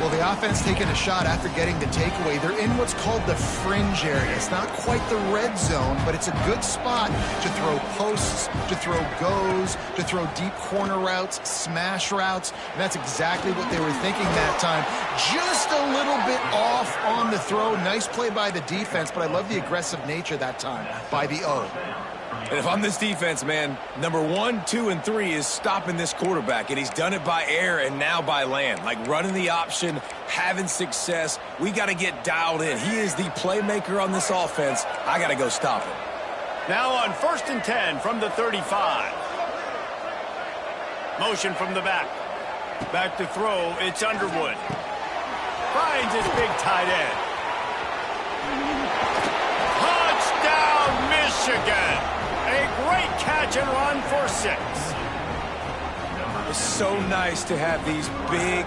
Speaker 3: Well, the offense taking a shot after getting the takeaway. They're in what's called the fringe area. It's not quite the red zone, but it's a good spot to throw posts, to throw goes, to throw deep corner routes, smash routes. And that's exactly what they were thinking that time. Just a little bit off on the throw. Nice play by the defense, but I love the aggressive nature that time by the O.
Speaker 2: And if I'm this defense, man, number 1, 2, and 3 is stopping this quarterback, and he's done it by air and now by land. Like running the option, having success. We got to get dialed in. He is the playmaker on this offense. I got to go stop him.
Speaker 1: Now on 1st and 10 from the 35. Motion from the back. Back to throw, it's Underwood. Finds his big tight end. Touchdown, Michigan! A great catch and run for 6.
Speaker 2: It's so nice to have these big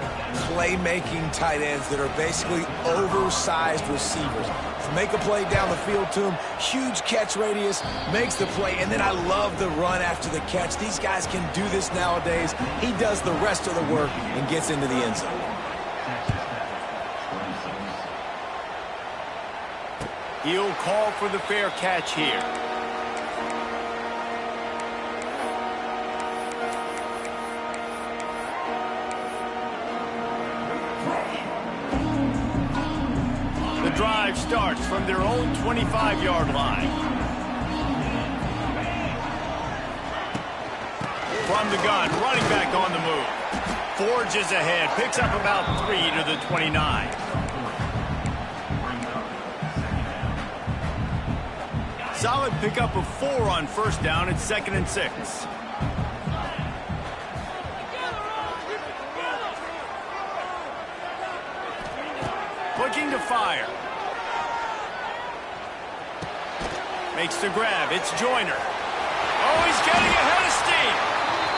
Speaker 2: playmaking tight ends that are basically oversized receivers. Make a play down the field to him, huge catch radius, makes the play, and then I love the run after the catch. These guys can do this nowadays. He does the rest of the work and gets into the end zone.
Speaker 1: He'll call for the fair catch here. Drive starts from their own 25-yard line. From the gun, running back on the move. Forges ahead, picks up about 3 to the 29. Solid pickup of 4 on 1st down. It's 2nd and 6. Looking to fire. Makes the grab. It's Joyner. Oh, he's getting ahead of steam.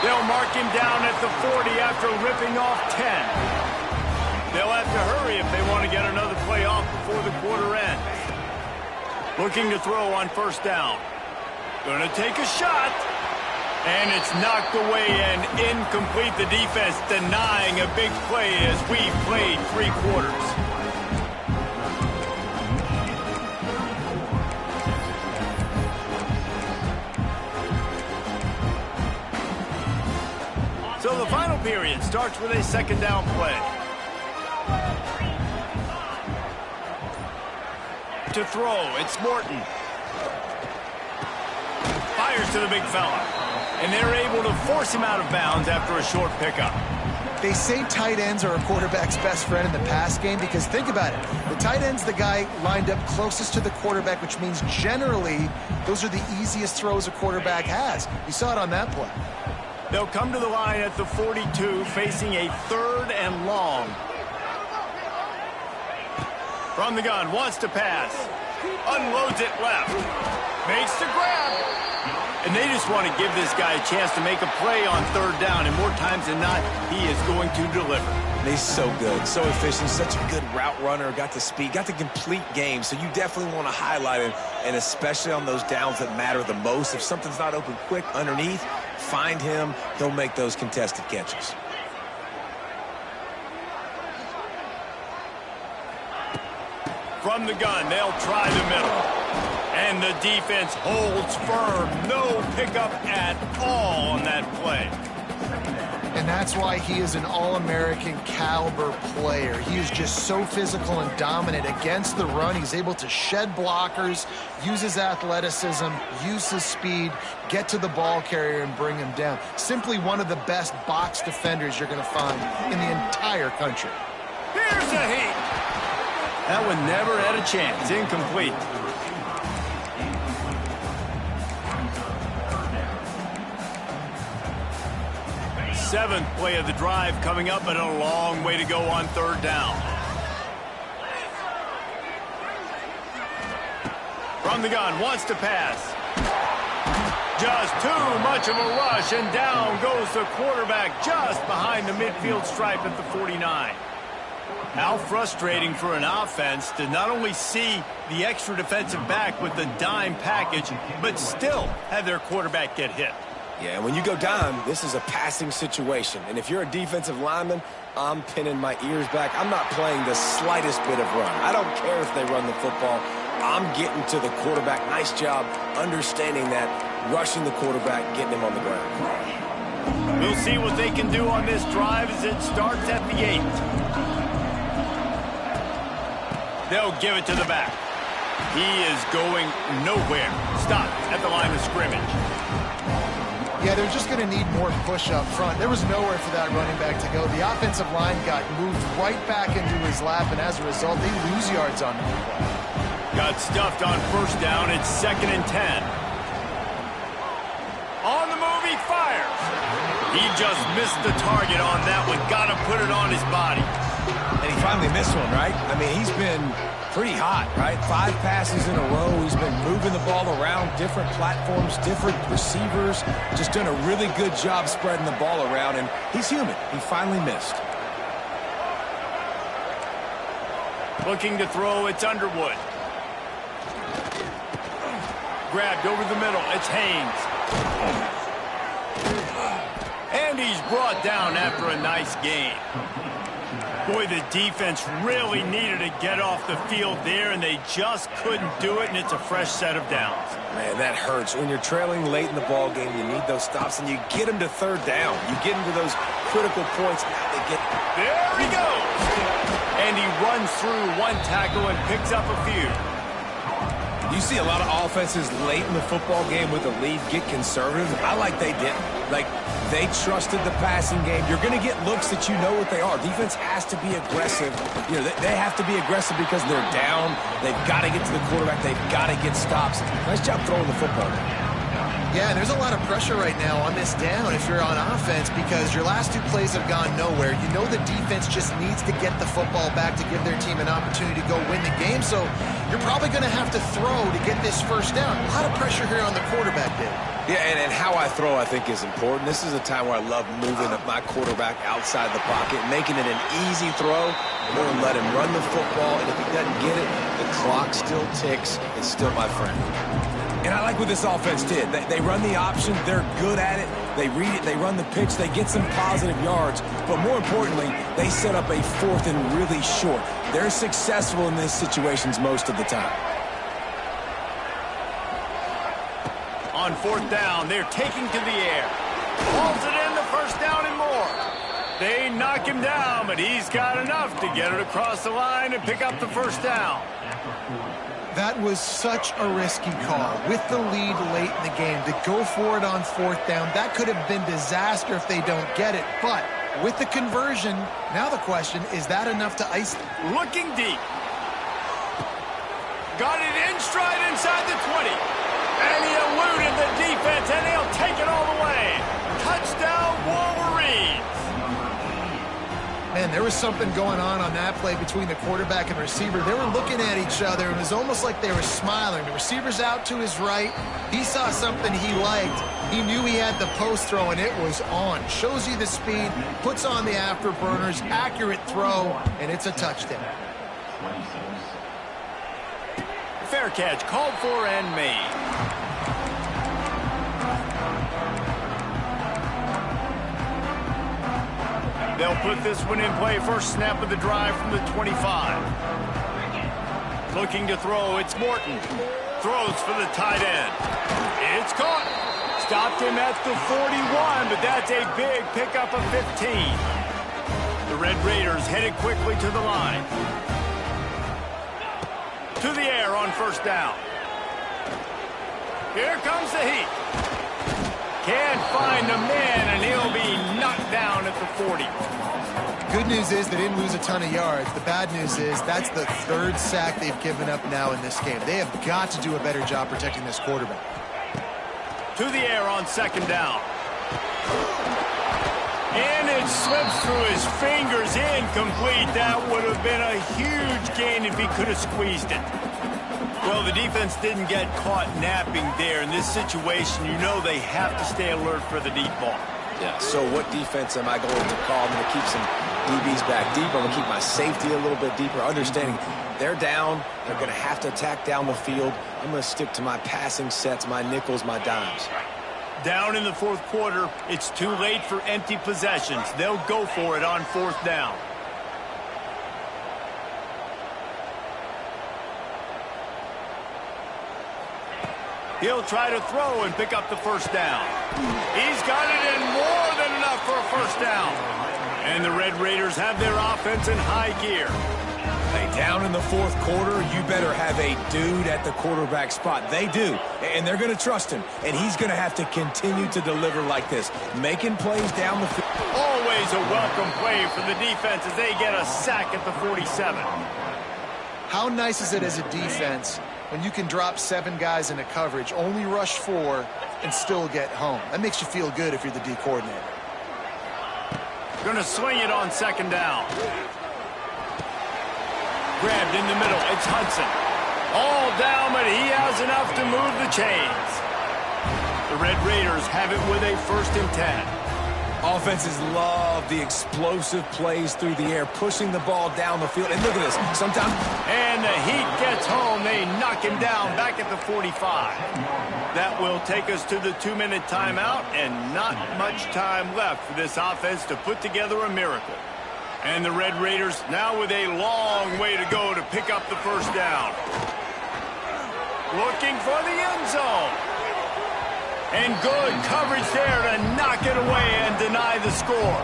Speaker 1: They'll mark him down at the 40 after ripping off 10. They'll have to hurry if they want to get another play off before the quarter ends. Looking to throw on 1st down. Going to take a shot. And it's knocked away and incomplete. The defense denying a big play as we've played 3 quarters. So the final period starts with a 2nd down play. To throw, it's Morton. Fires to the big fella. And they're able to force him out of bounds after a short pickup.
Speaker 3: They say tight ends are a quarterback's best friend in the pass game because think about it. The tight end's the guy lined up closest to the quarterback, which means generally those are the easiest throws a quarterback has. You saw it on that play.
Speaker 1: They'll come to the line at the 42, facing a 3rd and long. From the gun, wants to pass. Unloads it left. Makes the grab. And they just want to give this guy a chance to make a play on third down, and more times than not, he is going to deliver.
Speaker 2: And he's so good, so efficient, such a good route runner, got the speed, got the complete game, so you definitely want to highlight him, and especially on those downs that matter the most. If something's not open quick underneath, find him, he'll make those contested catches.
Speaker 1: From the gun, they'll try the middle. And the defense holds firm. No pickup at all on that play.
Speaker 3: And that's why he is an All-American caliber player. He is just so physical and dominant against the run. He's able to shed blockers, use his athleticism, use his speed, get to the ball carrier and bring him down. Simply one of the best box defenders you're going to find in the entire country.
Speaker 1: Here's a heat. That one never had a chance. Incomplete. Seventh play of the drive coming up, but a long way to go on third down. From the gun, wants to pass. Just too much of a rush, and down goes the quarterback just behind the midfield stripe at the 49. How frustrating for an offense to not only see the extra defensive back with the dime package, but still have their quarterback get hit.
Speaker 2: Yeah, and when you go down, this is a passing situation. And if you're a defensive lineman, I'm pinning my ears back. I'm not playing the slightest bit of run. I don't care if they run the football. I'm getting to the quarterback. Nice job understanding that, rushing the quarterback, getting him on the ground.
Speaker 1: We'll see what they can do on this drive as it starts at the 8. They'll give it to the back. He is going nowhere. Stopped at the line of scrimmage.
Speaker 3: Yeah, they're just going to need more push up front. There was nowhere for that running back to go. The offensive line got moved right back into his lap, and as a result, they lose yards on the play.
Speaker 1: Got stuffed on first down. It's 2nd and 10. On the move, he fires. He just missed the target on that one. Got to put it on his body.
Speaker 2: And he finally missed one, right? I mean, he's been pretty hot, right? 5 passes in a row. He's been moving the ball around different platforms, different receivers. Just done a really good job spreading the ball around, and he's human. He finally missed.
Speaker 1: Looking to throw, it's Underwood. Grabbed over the middle, it's Haynes. And he's brought down after a nice gain. Boy, the defense really needed to get off the field there, and they just couldn't do it, and it's a fresh set of downs.
Speaker 2: Man, that hurts. When you're trailing late in the ball game, you need those stops, and you get them to third down. You get into those critical points.
Speaker 1: There he goes! And he runs through one tackle and picks up a few.
Speaker 2: You see a lot of offenses late in the football game with a lead get conservative. I like they didn't. Like, they trusted the passing game. You're going to get looks that you know what they are. Defense has to be aggressive. You know, they have to be aggressive because they're down. They've got to get to the quarterback. They've got to get stops. Nice job throwing the football.
Speaker 3: Yeah, and there's a lot of pressure right now on this down if you're on offense because your last 2 plays have gone nowhere. You know the defense just needs to get the football back to give their team an opportunity to go win the game, so you're probably going to have to throw to get this first down. A lot of pressure here on the quarterback, Dave.
Speaker 2: Yeah, and how I throw, I think, is important. This is a time where I love moving my quarterback outside the pocket, making it an easy throw, or let him run the football, and if he doesn't get it, the clock still ticks. It's still my friend. And I like what this offense did. They run the option. They're good at it. They read it. They run the pitch. They get some positive yards. But more importantly, they set up a 4th and really short. They're successful in these situations most of the time.
Speaker 1: On 4th down, they're taking to the air. Hauls it in, the first down and more. They knock him down, but he's got enough to get it across the line and pick up the first down.
Speaker 3: That was such a risky call with the lead late in the game to go for it on 4th down. That could have been disaster if they don't get it. But with the conversion, now the question, is that enough to ice them?
Speaker 1: Looking deep. Got it in stride inside the 20. And he eluded the defense, and he'll take it all the way. Touchdown, Wolverines.
Speaker 3: Man, there was something going on that play between the quarterback and receiver. They were looking at each other. It was almost like they were smiling. The receiver's out to his right. He saw something he liked. He knew he had the post throw, and it was on. Shows you the speed, puts on the afterburners, accurate throw, and it's a touchdown.
Speaker 1: Fair catch, called for and made. They'll put this one in play. First snap of the drive from the 25. Looking to throw, it's Morton. Throws for the tight end. It's caught. Stopped him at the 41, but that's a big pickup of 15. The Red Raiders headed quickly to the line. To the air on first down. Here comes the heat. Can't find the man, and he'll be knocked down at the 40.
Speaker 3: Good news is they didn't lose a ton of yards. The bad news is that's the third sack they've given up now in this game. They have got to do a better job protecting this quarterback.
Speaker 1: To the air on second down. And it slips through his fingers, incomplete. That would have been a huge gain if he could have squeezed it. Well, the defense didn't get caught napping there. In this situation, you know they have to stay alert for the deep ball.
Speaker 2: Yeah, so what defense am I going to call? I'm going to keep some DBs back deep. I'm going to keep my safety a little bit deeper, understanding they're down. They're going to have to attack down the field. I'm going to stick to my passing sets, my nickels, my dimes.
Speaker 1: Down in the fourth quarter, it's too late for empty possessions. They'll go for it on fourth down. He'll try to throw and pick up the first down. He's got it in more than enough for a first down. And the Red Raiders have their offense in high gear.
Speaker 2: Hey, down in the fourth quarter, you better have a dude at the quarterback spot. They do, and they're going to trust him. And he's going to have to continue to deliver like this, making plays down the field.
Speaker 1: Always a welcome play for the defense as they get a sack at the 47.
Speaker 3: How nice is it as a defense when you can drop 7 guys into coverage, only rush 4, and still get home? That makes you feel good if you're the D coordinator.
Speaker 1: Going to swing it on second down. Grabbed in the middle. It's Hudson. All down, but he has enough to move the chains. The Red Raiders have it with a 1st and 10.
Speaker 2: Offenses love the explosive plays through the air, pushing the ball down the field. And look at this. Sometimes.
Speaker 1: And the Heat gets home. They knock him down back at the 45. That will take us to the 2-minute timeout, and not much time left for this offense to put together a miracle. And the Red Raiders now with a long way to go to pick up the first down. Looking for the end zone. And good coverage there to knock it away and deny the score.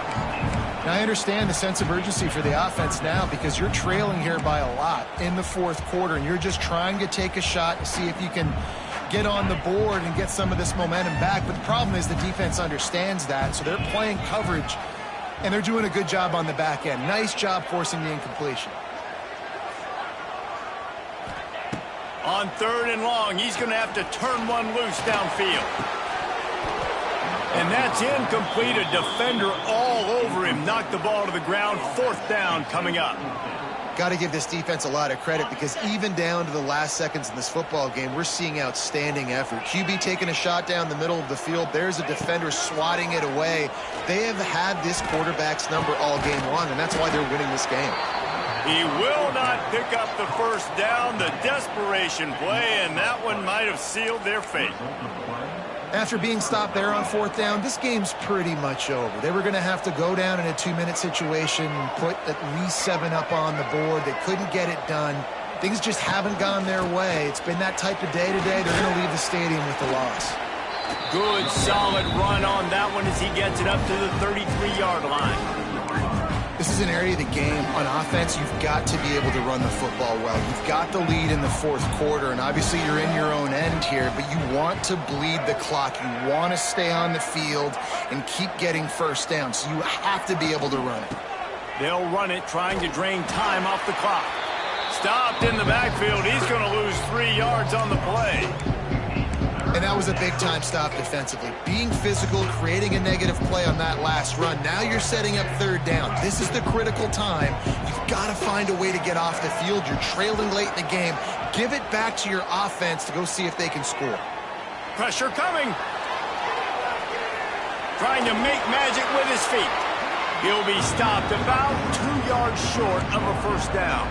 Speaker 3: Now, I understand the sense of urgency for the offense now because you're trailing here by a lot in the fourth quarter, and you're just trying to take a shot and see if you can get on the board and get some of this momentum back. But the problem is the defense understands that, so they're playing coverage, and they're doing a good job on the back end. Nice job forcing the incompletion.
Speaker 1: On 3rd and long, he's going to have to turn one loose downfield. And that's incomplete. A defender all over him. Knocked the ball to the ground. 4th down coming up.
Speaker 3: Got to give this defense a lot of credit because even down to the last seconds in this football game, we're seeing outstanding effort. QB taking a shot down the middle of the field. There's a defender swatting it away. They have had this quarterback's number all game long, and that's why they're winning this game.
Speaker 1: He will not pick up the first down. The desperation play, and that one might have sealed their fate.
Speaker 3: After being stopped there on 4th down, this game's pretty much over. They were going to have to go down in a 2-minute situation, put at least 7 up on the board. They couldn't get it done. Things just haven't gone their way. It's been that type of day today. They're going to leave the stadium with the loss.
Speaker 1: Good, solid run on that one as he gets it up to the 33-yard line.
Speaker 3: This is an area of the game. On offense, you've got to be able to run the football well. You've got the lead in the fourth quarter, and obviously you're in your own end here, but you want to bleed the clock. You want to stay on the field and keep getting first down, so you have to be able to run it.
Speaker 1: They'll run it, trying to drain time off the clock. Stopped in the backfield. He's going to lose 3 yards on the play.
Speaker 3: And that was a big-time stop defensively. Being physical, creating a negative play on that last run. Now you're setting up third down. This is the critical time. You've got to find a way to get off the field. You're trailing late in the game. Give it back to your offense to go see if they can score.
Speaker 1: Pressure coming. Trying to make magic with his feet. He'll be stopped about 2 yards short of a first down.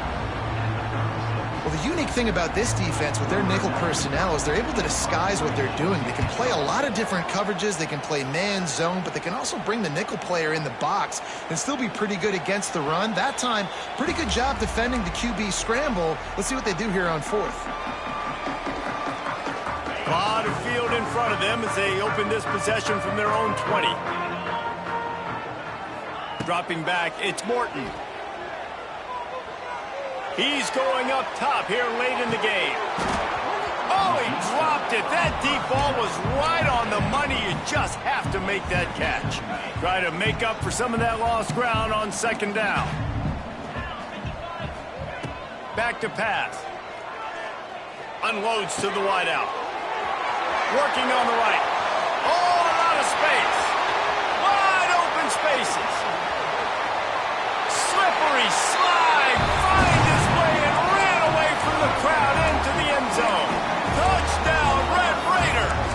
Speaker 3: Well, the unique thing about this defense with their nickel personnel is they're able to disguise what they're doing. They can play a lot of different coverages. They can play man, zone, but they can also bring the nickel player in the box and still be pretty good against the run. That time, pretty good job defending the QB scramble. Let's see what they do here on fourth.
Speaker 1: A lot of field in front of them as they open this possession from their own 20. Dropping back, it's Morton. He's going up top here late in the game. Oh, he dropped it. That deep ball was right on the money. You just have to make that catch. Try to make up for some of that lost ground on second down. Back to pass. Unloads to the wideout. Working on the right. Oh, a lot of space. Wide open spaces. Slippery slide. Find his way and ran away from the crowd into the end zone. Touchdown, Red Raiders.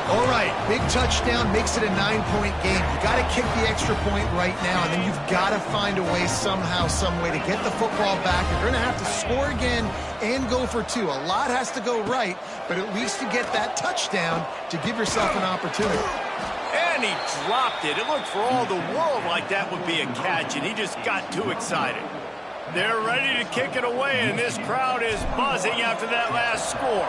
Speaker 3: All right, big touchdown makes it a 9-point game. You got to kick the extra point right now, and then you've got to find a way somehow, some way to get the football back. You're going to have to score again and go for two. A lot has to go right, but at least you get that touchdown to give yourself an opportunity.
Speaker 1: And he dropped it. It looked for all the world like that would be a catch, and he just got too excited. They're ready to kick it away, and this crowd is buzzing after that last score.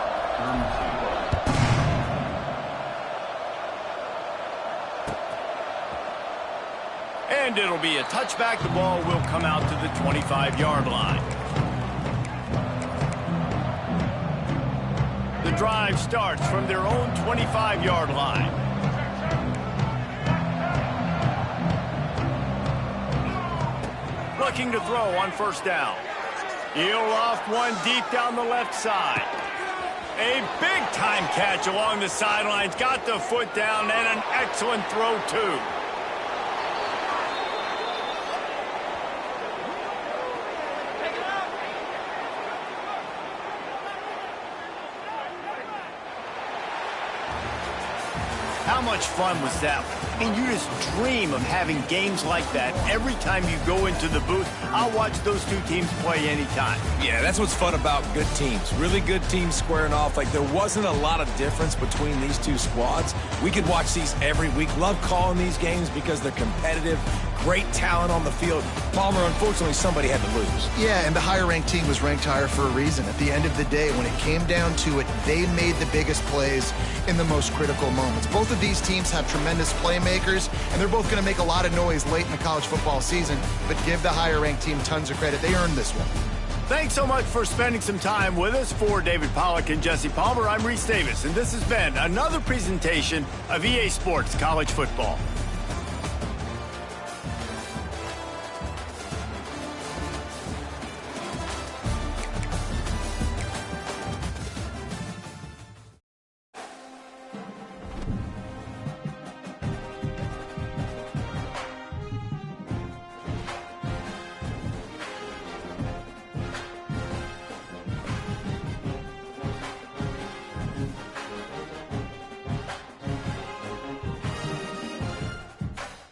Speaker 1: And it'll be a touchback. The ball will come out to the 25-yard line. The drive starts from their own 25-yard line. Looking to throw on first down. He'll loft one deep down the left side. A big-time catch along the sidelines. Got the foot down and an excellent throw, too. How much fun was that? I mean, you just dream of having games like that every time you go into the booth. I'll watch those two teams play anytime.
Speaker 2: Yeah, that's what's fun about good teams. Really good teams squaring off. Like, there wasn't a lot of difference between these two squads. We could watch these every week. Love calling these games because they're competitive. Great talent on the field. Palmer, unfortunately, somebody had to lose.
Speaker 3: Yeah, and the higher-ranked team was ranked higher for a reason. At the end of the day, when it came down to it, they made the biggest plays in the most critical moments. Both of these teams have tremendous playmakers, and they're both going to make a lot of noise late in the college football season, but give the higher-ranked team tons of credit. They earned this one.
Speaker 1: Thanks so much for spending some time with us. For David Pollack and Jesse Palmer, I'm Reese Davis, and this has been another presentation of EA Sports College Football.